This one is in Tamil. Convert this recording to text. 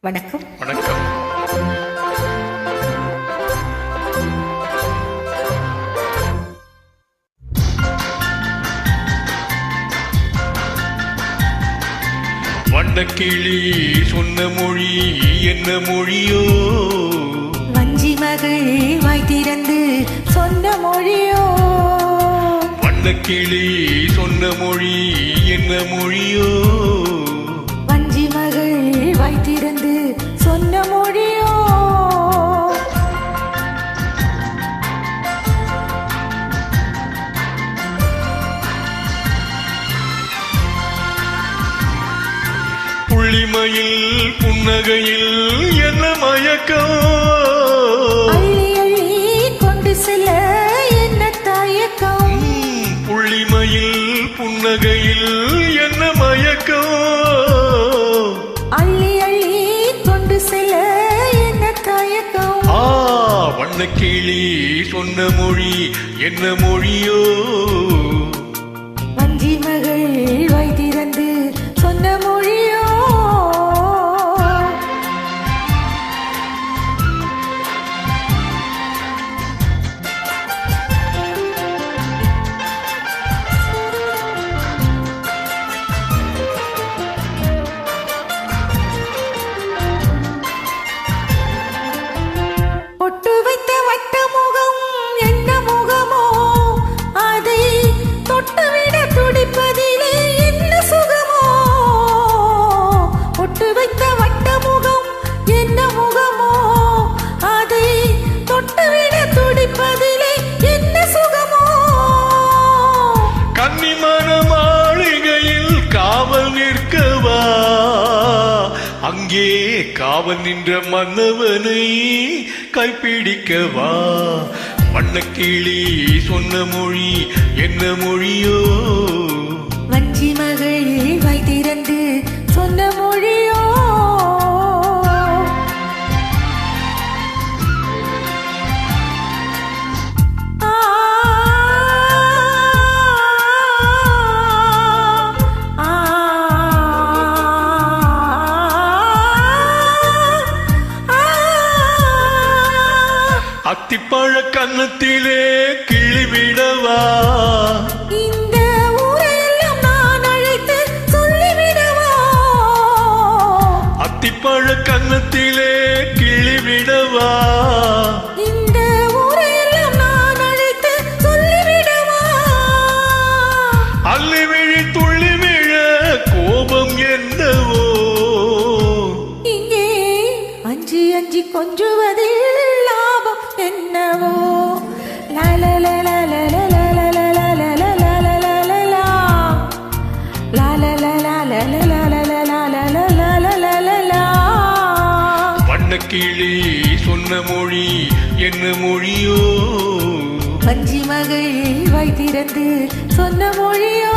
வணக்கம். வணக்கம். வண்ணக்கிளி சொன்ன மொழி என்ன மொழியோ? வஞ்சி மகள் வாய் திறந்து சொன்ன மொழியோ? வண்ணக்கிளி சொன்ன மொழி என்ன மொழியோ? வஞ்சி மகள் வாய் திறந்து சொன்ன மொழியோ? புள்ளிமயில் புன்னகையில் என்ன மயக்கம்? அள்ளி அள்ளி கொண்டு செல்ல என்ன தயக்கம்? புள்ளிமயில் புன்னகையில் என்ன மயக்கம்? அள்ளி அள்ளி கொண்டு செல்ல என்ன தயக்கம்? வண்ணக்கிளி சொன்ன மொழி என்ன மொழியோ? வஞ்சி மகள் வாய் திறந்து சொன்ன மொழியோ? பொட்டு வைத்த வட்ட முகம் என்ன முகமோ? அதை தொட்டுவிட துடிப்பதிலே என்ன சுகமோ? பொட்டு வைத்த வட்ட முகம் என்ன முகமோ? அதை தொட்டுவிட துடிப்பதிலே என்ன சுகமோ? கன்னிமன மாளிகையில் காவல் நிற்கவா? அங்கே காவல் நின்ற மன்னவனை கைப்பிடிக்கவா? வண்ணக்கிளி சொன்ன மொழி என்ன மொழியோ? வஞ்சி மகள் வாய் திறந்து சொன்ன மொழியோ? அத்திப்பழ கன்னத்திலே கிளிவிடவா? இந்த ஊரெல்லாம் நான் அழைத்து சொல்லிவிடவா? அத்திப்பழ கன்னத்திலே கிளிவிடவா? இந்த ஊரெல்லாம் நான் அழைத்து சொல்லிவிடவா? அள்ளி விழி துள்ளி விழ கோபம் என்னவோ? இங்கே அஞ்சி அஞ்சி கொஞ்சுவதில் லாபம் என்னவோ? வண்ணக்கிளி சொன்ன மொழி என்ன மொழியோ? வஞ்சி மகள் வாய் திறந்து சொன்ன மொழியோ?